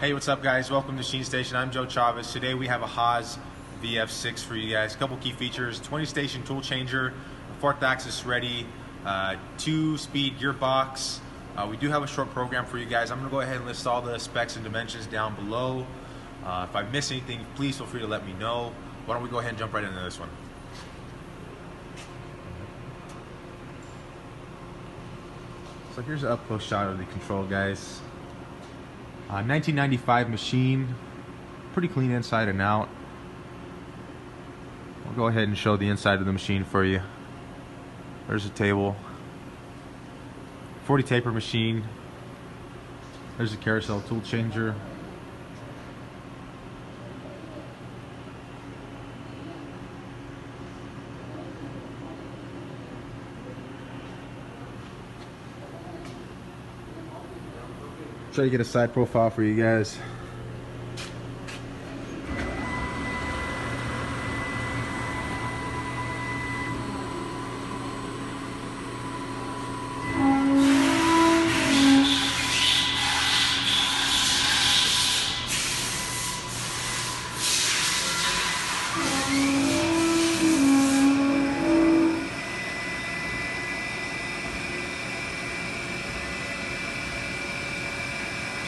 Hey, what's up guys? Welcome to MachineStation. I'm Joe Chavez. Today we have a Haas VF-6 for you guys. A couple key features: 20 station tool changer, 4th axis ready, 2 speed gearbox. We do have a short program for you guys. I'm going to go ahead and list all the specs and dimensions down below. If I miss anything, please feel free to let me know. Why don't we go ahead and jump right into this one. So here's an up-close shot of the control, guys. 1995 machine, pretty clean inside and out. I'll go ahead and show the inside of the machine for you. There's a table. 40 taper machine. There's a carousel tool changer. Try to get a side profile for you guys.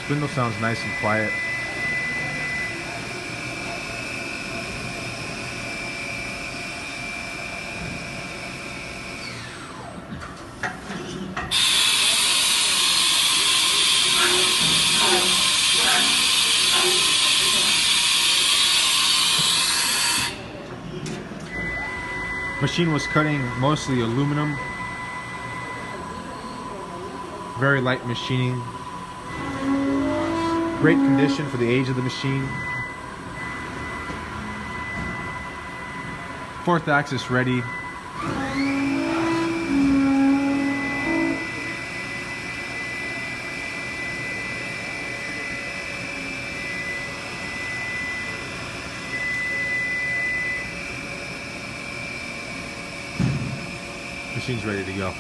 Spindle sounds nice and quiet. Machine was cutting mostly aluminum. Very light machining. Great condition for the age of the machine. 4th axis ready. Machine's ready to go.